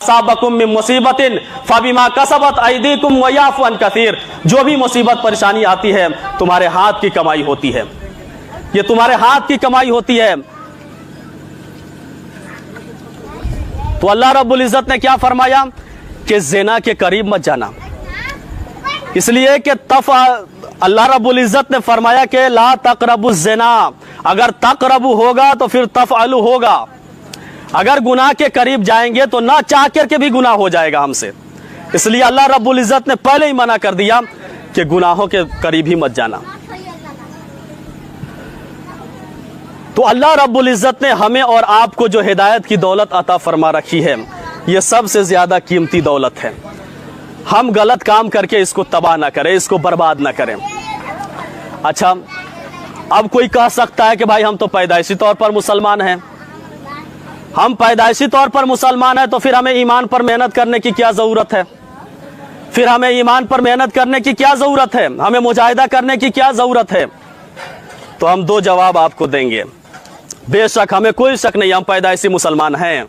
साबकुम मिन मुसीबतिन फबिमा कसबत अयदीकुम व याफु अन कसीर। जो भी मुसीबत परेशानी आती है तुम्हारे हाथ की कमाई होती है, ये तुम्हारे हाथ की कमाई होती है। तो अल्लाह रब्बुल इज्जत ने क्या फरमाया कि ज़िना के करीब मत जाना, इसलिए कि अल्लाह रब्बुल इज्जत ने फरमाया कि ला तक़रबु ज़िना, अगर तक़रबु होगा तो फिर तफ़अलु होगा। अगर गुनाह के करीब जाएंगे तो ना चाह करके भी गुनाह हो जाएगा हमसे, इसलिए अल्लाह रब्बुल इज्जत ने पहले ही मना कर दिया कि गुनाहों के करीब ही मत जाना। तो अल्लाह रब्बुल इज्जत ने हमें और आपको जो हिदायत की दौलत अता फरमा रखी है, ये सबसे ज्यादा कीमती दौलत है। हम गलत काम करके इसको तबाह ना करें, इसको बर्बाद ना करें। अच्छा, अब कोई कह सकता है कि भाई हम तो पैदाइशी तौर पर मुसलमान हैं, हम पैदाइशी तौर पर मुसलमान हैं तो फिर हमें ईमान पर मेहनत करने की क्या ज़रूरत है, फिर हमें ईमान पर मेहनत करने की क्या ज़रूरत है, हमें मुजाहिदा करने की क्या ज़रूरत है। तो हम दो जवाब आपको देंगे। बेशक हमें कोई शक नहीं हम पैदाइशी मुसलमान हैं,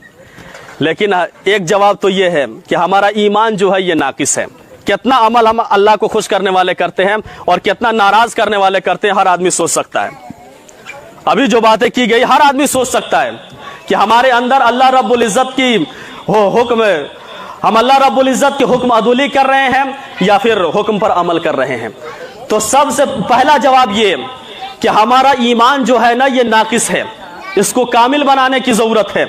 लेकिन एक जवाब तो ये है कि हमारा ईमान जो है ये नाकिस है। कितना अमल हम अल्लाह को खुश करने वाले करते हैं और कितना नाराज करने वाले करते हैं, हर आदमी सोच सकता है। अभी जो बातें की गई हर आदमी सोच सकता है कि हमारे अंदर अल्लाह रब्बुल इज्जत की हुक्म, हम अल्लाह रब्बुल इज्जत के हुक्म अदुली कर रहे हैं या फिर हुक्म पर अमल कर रहे हैं। तो सबसे पहला जवाब ये कि हमारा ईमान जो है ना ये नाकिस है, इसको कामिल बनाने की जरूरत है।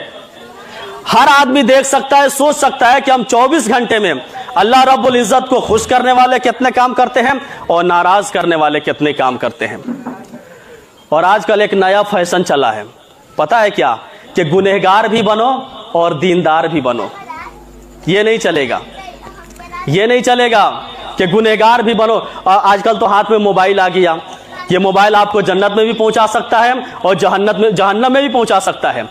हर आदमी देख सकता है, सोच सकता है कि हम 24 घंटे में अल्लाह रब्बुल इज्जत को खुश करने वाले कितने काम करते हैं और नाराज करने वाले कितने काम करते हैं। और आजकल एक नया फैशन चला है, पता है क्या, कि गुनहगार भी बनो और दीनदार भी बनो। ये नहीं चलेगा, ये नहीं चलेगा कि गुनहगार भी बनो। आजकल तो हाथ में मोबाइल आ गया, ये मोबाइल आपको जन्नत में भी पहुंचा सकता है और जहन्नम में भी पहुंचा सकता है।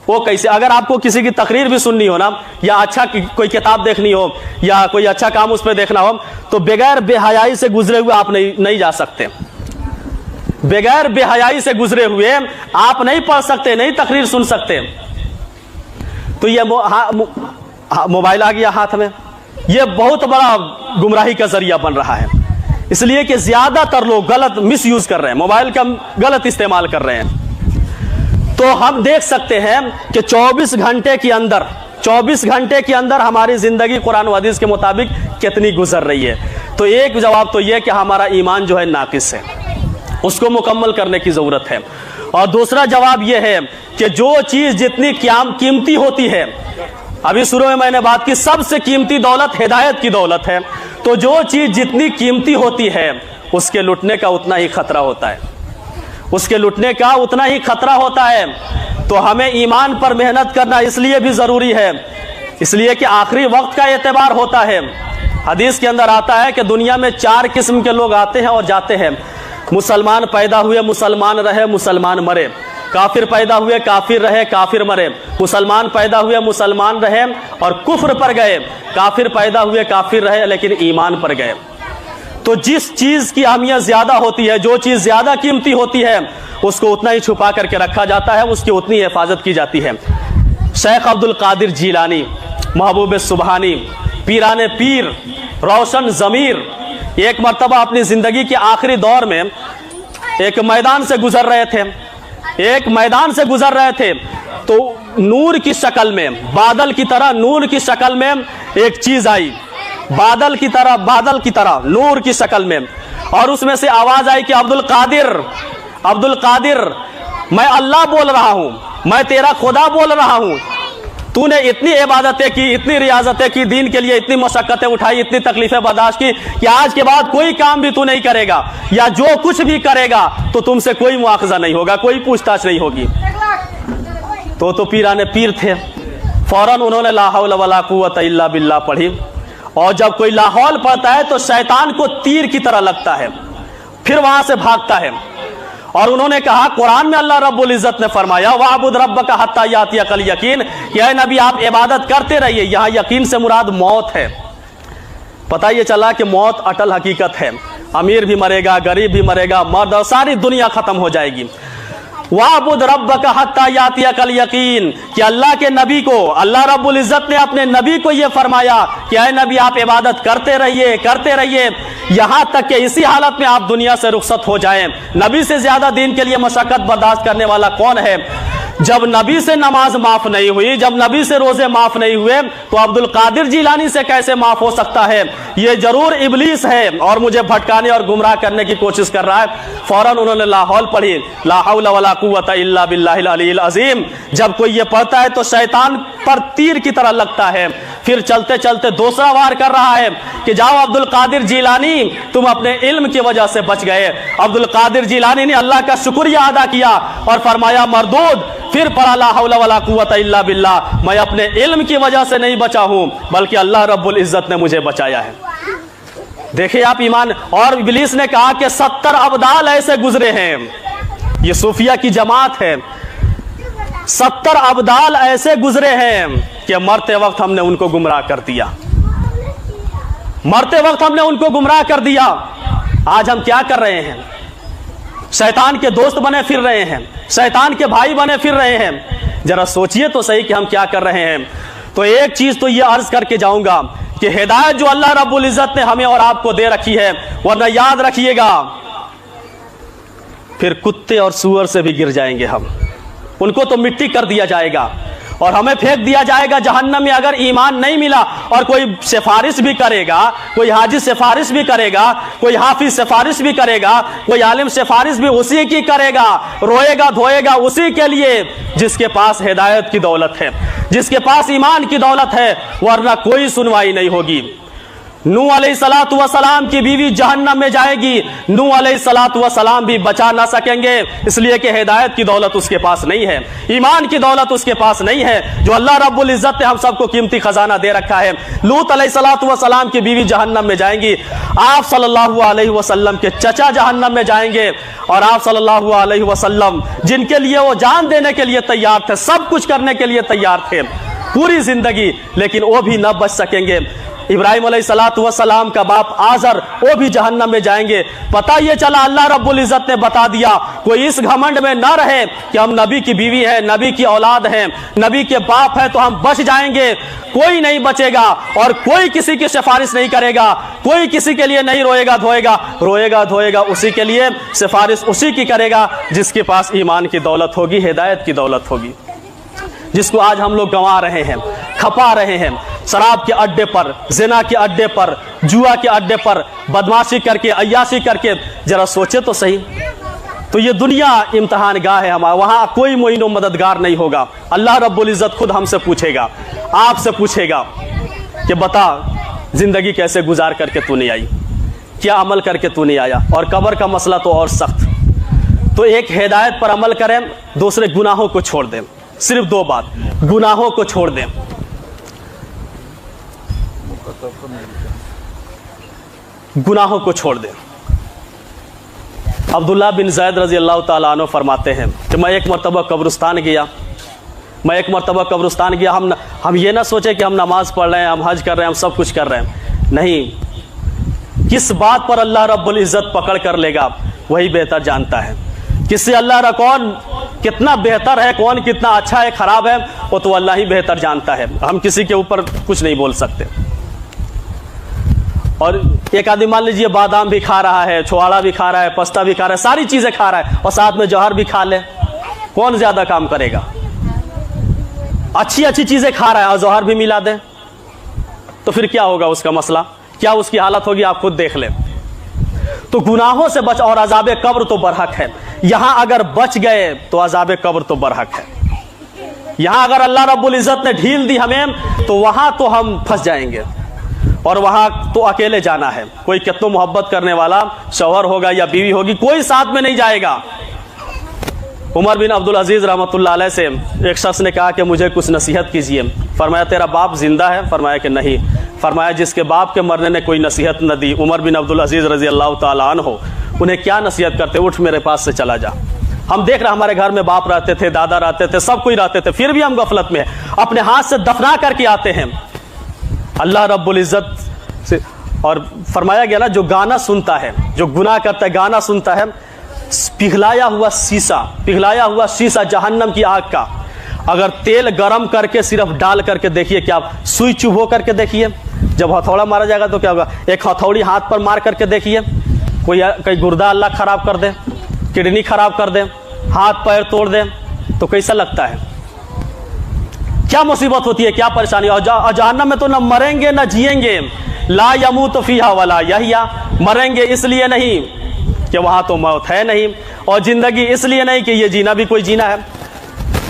वो कैसे? अगर आपको किसी की तकरीर भी सुननी हो ना, या अच्छा कोई किताब देखनी हो या कोई अच्छा काम उस पर देखना हो, तो बगैर बेहयाई से गुजरे हुए आप नहीं जा सकते। बगैर बेहयाई से गुजरे हुए आप नहीं पढ़ सकते, नहीं तकरीर सुन सकते। तो ये मोबाइल आ गया हाथ में, ये बहुत बड़ा गुमराही का जरिया बन रहा है, इसलिए कि ज्यादातर लोग गलत मिस यूज कर रहे हैं, मोबाइल का गलत इस्तेमाल कर रहे हैं। तो हम देख सकते हैं कि 24 घंटे के अंदर हमारी जिंदगी कुरान व हदीस के मुताबिक कितनी गुजर रही है। तो एक जवाब तो यह कि हमारा ईमान जो है नाकिस है, उसको मुकम्मल करने की जरूरत है। और दूसरा जवाब यह है कि जो चीज जितनी कीमती होती है, अभी शुरू में मैंने बात की सबसे कीमती दौलत हिदायत की दौलत है, तो जो चीज जितनी कीमती होती है उसके लुटने का उतना ही खतरा होता है, उसके लुटने का उतना ही खतरा होता है। तो हमें ईमान पर मेहनत करना इसलिए भी जरूरी है, इसलिए कि आखिरी वक्त का एतबार होता है। हदीस के अंदर आता है कि दुनिया में 4 किस्म के लोग आते हैं और जाते हैं। मुसलमान पैदा हुए, मुसलमान रहे, मुसलमान मरे। काफिर पैदा हुए, काफिर रहे, काफिर मरे। मुसलमान पैदा हुए, मुसलमान रहे और कुफ्र पर गए। काफिर पैदा हुए, काफिर रहे लेकिन ईमान पर गए। तो जिस चीज की अहमियत ज्यादा होती है, जो चीज ज्यादा कीमती होती है, उसको उतना ही छुपा करके रखा जाता है, उसकी उतनी हिफाजत की जाती है। शेख अब्दुल कादिर जीलानी, महबूब सुबहानी, पीराने पीर, रोशन जमीर, एक मर्तबा अपनी जिंदगी के आखिरी दौर में एक मैदान से गुजर रहे थे, तो नूर की शक्ल में, बादल की तरह नूर की शक्ल में एक चीज आई, बादल की तरह नूर की शक्ल में, और उसमें से आवाज आई कि अब्दुल कादिर, मैं अल्लाह बोल रहा हूं, मैं तेरा खुदा बोल रहा हूं। तूने इतनी इबादतें की, इतनी रियाजतें की, दीन के लिए इतनी मशक्कतें उठाई, इतनी तकलीफें बर्दाश्त की कि आज के बाद कोई काम भी तू नहीं करेगा, या जो कुछ भी करेगा तो तुमसे कोई मुआवजा नहीं होगा, कोई पूछताछ नहीं होगी। तो पीराने पीर थे, फौरन उन्होंने ला हौला वला कुव्वता इल्ला बिल्लाह पढ़ी। और जब कोई लाहौल पढ़ता है तो शैतान को तीर की तरह लगता है, फिर वहां से भागता है। और उन्होंने कहा, कुरान में अल्लाह रब्बुल इज्जत ने फरमाया वाबुद रब्बका हत्ता यातियकल यकीन, या नबी आप इबादत करते रहिए, यहां यकीन से मुराद मौत है। पता ये चला कि मौत अटल हकीकत है, अमीर भी मरेगा, गरीब भी मरेगा, मर्द और सारी दुनिया खत्म हो जाएगी। वाबुद रब्बका हत्ता यातियकल यकीन, कि अल्लाह के नबी को, अल्लाह रब्बुल इज्जत ने अपने नबी को यह फरमाया कि ऐ नबी आप इबादत करते रहिए यहां तक कि इसी हालत में आप दुनिया से रुखसत हो जाएं। नबी से ज्यादा दीन के लिए मशक्कत बर्दाश्त करने वाला कौन है? जब नबी से नमाज माफ नहीं हुई, जब नबी से रोजे माफ नहीं हुए, तो अब्दुल कादिर जिलानी से कैसे माफ हो सकता है? ये जरूर इब्लीस है और मुझे भटकाने और गुमराह करने की कोशिश कर रहा है। फौरन उन्होंने लाहौल पढ़ी, ला हौला वला कुव्वता इल्ला बिल्लाहिल अलील अजीम। जब कोई ये पढ़ता है तो शैतान पर तीर की तरह लगता है। फिर चलते चलते दूसरा वार कर रहा है कि जाओ अब्दुल कादिर जिलानी, तुम अपने इल्म की वजह से बच गए। अब्दुल कादिर जिलानी ने अल्लाह का शुक्रिया अदा किया और फरमाया मरदूद। फिर पढ़ा ला हौला वला कुव्वता इल्ला बिल्लाह, मैं अपने इल्म की वजह से नहीं बचा हूं बल्कि अल्लाह रब्बुल इज्जत ने मुझे बचाया है। देखिए आप ईमान। और इब्लीस ने कहा कि 70 अब्दाल ऐसे गुजरे हैं, ये सूफिया की जमात है, 70 अब्दाल ऐसे गुजरे हैं कि मरते वक्त हमने उनको गुमराह कर दिया, मरते वक्त हमने उनको गुमराह कर दिया। आज हम क्या कर रहे हैं? शैतान के दोस्त बने फिर रहे हैं, शैतान के भाई बने फिर रहे हैं। जरा सोचिए तो सही कि हम क्या कर रहे हैं। तो एक चीज तो यह अर्ज करके जाऊंगा कि हिदायत जो अल्लाह रब्बुल इज्जत ने हमें और आपको दे रखी है, वरना याद रखिएगा फिर कुत्ते और सूअर से भी गिर जाएंगे हम, उनको तो मिट्टी कर दिया जाएगा और हमें फेंक दिया जाएगा जहन्नम में अगर ईमान नहीं मिला। और कोई सिफारिश भी करेगा, कोई हाजी सिफारिश भी करेगा, कोई हाफिज सिफारिश भी करेगा, कोई आलिम सिफारिश भी उसी की करेगा, रोएगा धोएगा उसी के लिए जिसके पास हिदायत की दौलत है, जिसके पास ईमान की दौलत है, वरना कोई सुनवाई नहीं होगी। नूह अलैहिस्सलातु वस्सलाम की बीवी जहन्नम में जाएगी, नूह अलैहिस्सलातु वस्सलाम भी बचा ना सकेंगे, इसलिए कि हिदायत की दौलत उसके पास नहीं है, ईमान की दौलत उसके पास नहीं है, जो अल्लाह रब्बुल इज्जत ने हम सबको कीमती खजाना दे रखा है। लूत अलैहिस्सलातु वस्सलाम की बीवी जहन्नम में जाएंगी, आप सल्लल्लाहु अलैहि वसल्लम के चचा जहन्नम में जाएंगे, और आप सल्लल्लाहु अलैहि वसल्लम जिनके लिए वो जान देने के लिए तैयार थे, सब कुछ करने के लिए तैयार थे पूरी जिंदगी, लेकिन वो भी न बच सकेंगे। इब्राहिम अलैहिस्सलातु वस्सलाम का बाप आजर, वो भी जहन्नम में जाएंगे। पता ये चला, अल्लाह रब्बुल इज्जत ने बता दिया, कोई इस घमंड में ना रहे कि हम नबी की बीवी हैं, नबी की औलाद हैं, नबी के बाप हैं तो हम बच जाएंगे। कोई नहीं बचेगा और कोई किसी की सिफारिश नहीं करेगा, कोई किसी के लिए नहीं रोएगा धोएगा, रोएगा धोएगा उसी के लिए, सिफारिश उसी की करेगा जिसके पास ईमान की दौलत होगी, हिदायत की दौलत होगी, जिसको आज हम लोग गंवा रहे हैं, खपा रहे हैं, शराब के अड्डे पर, जिना के अड्डे पर, जुआ के अड्डे पर बदमाशी करके, अय्याशी करके। जरा सोचे तो सही। तो ये दुनिया इम्तिहान गाह है हमारा, वहां कोई मोइनो मददगार नहीं होगा। अल्लाह रब्बुल इज्जत खुद हमसे पूछेगा, आपसे पूछेगा कि बता जिंदगी कैसे गुजार करके तू नहीं आई, क्या अमल करके तू नहीं आया। और कब्र का मसला तो और सख्त। तो एक हिदायत पर अमल करें, दूसरे गुनाहों को छोड़ दें। सिर्फ दो बात, गुनाहों को छोड़ दें। गुनाहों को छोड़ दें। अब्दुल्ला बिन ज़ैद रजी अल्लाह ताला अन्हु फरमाते हैं कि मैं एक मरतबा कब्रिस्तान गया, हम ये ना सोचे कि हम नमाज पढ़ रहे हैं, हम हज कर रहे हैं, हम सब कुछ कर रहे हैं, नहीं। किस बात पर अल्लाह रब्बुल इज्जत पकड़ कर लेगा वही बेहतर जानता है। किससे अल्लाह कौन कितना बेहतर है, कौन कितना अच्छा है, खराब है, वो तो अल्लाह ही बेहतर जानता है। हम किसी के ऊपर कुछ नहीं बोल सकते। और एक आदमी मान लीजिए बादाम भी खा रहा है, छुआड़ा भी खा रहा है, पस्ता भी खा रहा है, सारी चीजें खा रहा है और साथ में जहर भी खा ले, कौन ज्यादा काम करेगा? अच्छी अच्छी चीजें खा रहा है और जहर भी मिला दे तो फिर क्या होगा उसका मसला, क्या उसकी हालत होगी, आप खुद देख ले। तो गुनाहों से बच, और अज़ाबे कब्र तो बरहक है। यहां अगर बच गए तो अज़ाबे कब्र तो बरहक है। यहां अगर अल्लाह रब्बुल इज्जत ने ढील दी हमें तो वहां तो हम फंस जाएंगे, और वहां तो अकेले जाना है। कोई कितना मोहब्बत करने वाला शौहर होगा या बीवी होगी, कोई साथ में नहीं जाएगा। उमर बिन अब्दुल अजीज रहमतुल्लाह अलैह से एक शख्स ने कहा कि मुझे कुछ नसीहत कीजिए। फरमाया तेरा बाप जिंदा है? फरमाया कि नहीं। फरमाया जिसके बाप के मरने ने कोई नसीहत न दी, उमर बिन अब्दुल अजीज रजी अल्लाह ताला अन्हु, उन्हें क्या नसीहत करते? उठ मेरे पास से चला जा। हम देख रहे हमारे घर में बाप रहते थे, दादा रहते थे, सब कोई रहते थे, फिर भी हम गफलत में अपने हाथ से दफना करके आते हैं अल्लाह रब्बुल इज्जत से। और फरमाया गया ना, जो गाना सुनता है, जो गुनाह करता है गाना सुनता है, पिघलाया हुआ शीशा जहन्नम की आग का अगर तेल गरम करके सिर्फ डाल करके देखिए, क्या आप सुई चुभो करके देखिए, जब हथौड़ा मारा जाएगा तो क्या होगा, एक हथौड़ी हाथ पर मार करके देखिए, कोई गुर्दा अल्लाह खराब कर दे, किडनी खराब कर दे, हाथ पैर तोड़ दे, तो कैसा लगता है, क्या मुसीबत होती है, क्या परेशानी। और जहन्नम में तो न मरेंगे न जिएंगे, ला यमूत फीहा वला यहिया, मरेंगे इसलिए नहीं कि वहां तो मौत है नहीं, और जिंदगी इसलिए नहीं कि ये जीना भी कोई जीना है।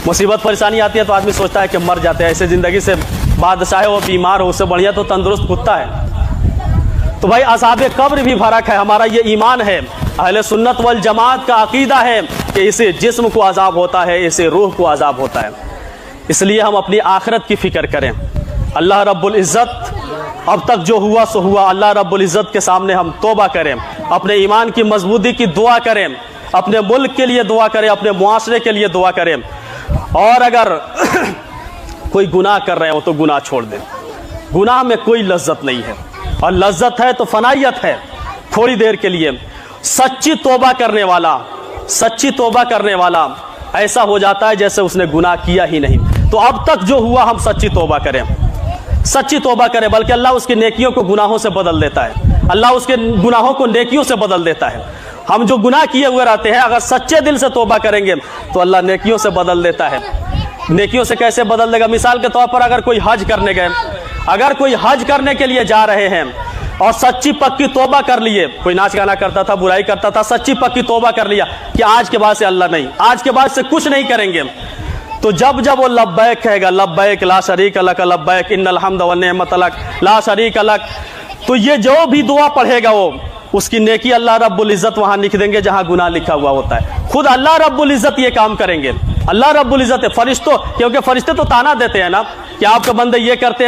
मुसीबत परेशानी आती है तो आदमी सोचता है कि मर जाते हैं, ऐसे जिंदगी से बादशाह वो बीमार हो, उससे बढ़िया तो तंदुरुस्त कुत्ता है। तो भाई अज़ाब कब्र भी फर्क है, हमारा ये ईमान है, अहले सुन्नत वल जमात का अकीदा है कि इसे जिस्म को अज़ाब होता है, इसे रूह को अज़ाब होता है। इसलिए हम अपनी आखिरत की फिक्र करें। अल्लाह रब्बुल इज़्ज़त अब तक जो हुआ सो हुआ, अल्लाह रब्बुल इज़्ज़त के सामने हम तौबा करें, अपने ईमान की मजबूती की दुआ करें, अपने मुल्क के लिए दुआ करें, अपने मुआशरे के लिए दुआ करें। और अगर कोई गुनाह कर रहे हो तो गुनाह छोड़ दें, गुनाह में कोई लज्जत नहीं है, और लज्जत है तो फनाइयत है थोड़ी देर के लिए। सच्ची तौबा करने वाला ऐसा हो जाता है जैसे उसने गुनाह किया ही नहीं। तो अब तक जो हुआ हम सच्ची तौबा करें, बल्कि अल्लाह उसकी नेकियों को गुनाहों से बदल देता है, अल्लाह उसके गुनाहों को नेकियों से बदल देता है। हम जो गुनाह किए हुए रहते हैं, अगर सच्चे दिल से तौबा करेंगे तो अल्लाह नेकियों से बदल देता है। नेकियों से कैसे बदल देगा? मिसाल के तौर पर अगर कोई हज करने गए, अगर कोई हज करने के लिए जा रहे हैं और सच्ची पक्की तौबा कर लिए, कोई नाच गाना करता था, बुराई करता था, सच्ची पक्की तौबा कर लिया कि आज के बाद से अल्लाह नहीं, आज के बाद से कुछ नहीं करेंगे, तो जब वो लब्बैक कहेगा, लब्बैक ला शरीक लक लब्बैक इन्नल हम्द व निअमत लक ला शरीक लक, तो ये जो भी दुआ पढ़ेगा वो उसकी नेकी अल्लाह रब्बुल इज़्ज़त वहां लिख देंगे जहां गुनाह लिखा हुआ होता है। खुद अल्लाह रब्बुल इज़्ज़त ये काम करेंगे, अल्लाह रब्बुल इज़्ज़त, फरिश्तों, क्योंकि फरिश्ते तो ताना देते हैं ना कि आपके बंदे ये करते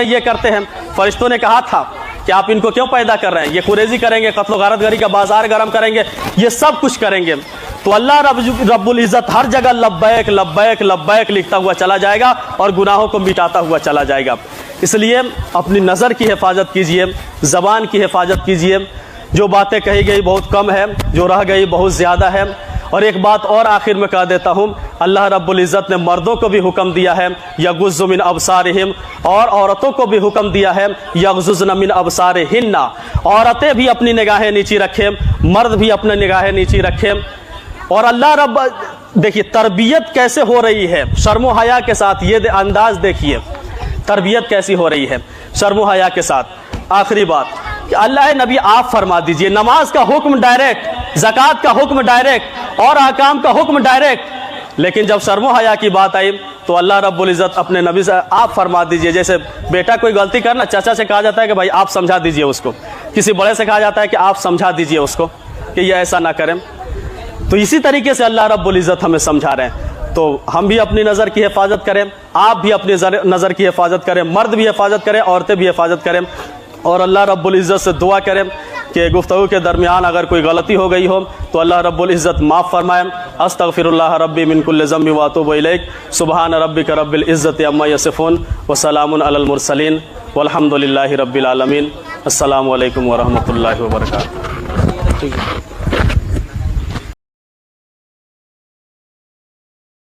हैं। फरिश्तों ने कहा था कि आप इनको क्यों पैदा कर रहे हैं, ये कुरेजी करेंगे, कत्ल गारत गरी का बाजार गर्म करेंगे, ये सब कुछ करेंगे। तो अल्लाह रब्बुल इज़्ज़त हर जगह लब्बैक लब्बैक लब्बैक लिखता हुआ चला जाएगा और गुनाहों को मिटाता हुआ चला जाएगा। इसलिए अपनी नज़र की हिफाजत कीजिए, ज़बान की हिफाजत कीजिए। जो बातें कही गई बहुत कम है, जो रह गई बहुत ज़्यादा है। और एक बात और आखिर में कह देता हूँ, अल्लाह रब्बुल इज़्ज़त ने मर्दों को भी हुक्म दिया है यग़ुज़्ज़ु मिन अबसारिहिम, और औरतों को भी हुक्म दिया है यग़ुज़्ज़ुन मिन अबसारिहिन्ना। औरतें भी अपनी निगाहें नीची रखें, मर्द भी अपनी निगाहें नीची रखें। और अल्लाह रब्ब, देखिए तरबियत कैसे हो रही है शर्म व हया के साथ, ये अंदाज देखिए तरबियत कैसी हो रही है शर्म व हया के साथ। आखिरी बात कि अल्लाह नबी आप फरमा दीजिए, नमाज का हुक्म डायरेक्ट, ज़कात का हुक्म डायरेक्ट, और अहकाम का हुक्म डायरेक्ट, लेकिन जब शर्म व हया की बात आई तो अल्लाह रब्बुल इज़्ज़त अपने नबी से आप फरमा दीजिए। जैसे बेटा कोई गलती करना, चाचा से कहा जाता है कि भाई आप समझा दीजिए उसको, किसी बड़े से कहा जाता है कि आप समझा दीजिए उसको कि ये ऐसा ना करें। तो इसी तरीके से अल्लाह रब्बुल इज़्ज़त हमें समझा रहे हैं। तो हम भी अपनी नज़र की हिफाजत करें, आप भी अपनी नज़र की हिफाजत करें, मर्द भी हिफाजत करें, औरतें भी हिफाजत करें, और अल्लाह रब्बुल इज़्ज़त से दुआ करें कि गुफ्तगू के दरमियान अगर कोई गलती हो गई हो तो अल्लाह रब्बुल इज़्ज़त माफ़ फरमाएं। अस्तग़फिरुल्लाह रब्बी मिन कुल्लि ज़म्बि व अतूबु इलैह। सुब्हान रब्बिका रब्बिल इज़्ज़ति अम्मा यसिफ़ून व सलामुन अलल मुरसलीन वल्हम्दुलिल्लाहि रब्बिल आलमीन। अस्सलामु अलैकुम व रहमतुल्लाहि व बरकातुहू।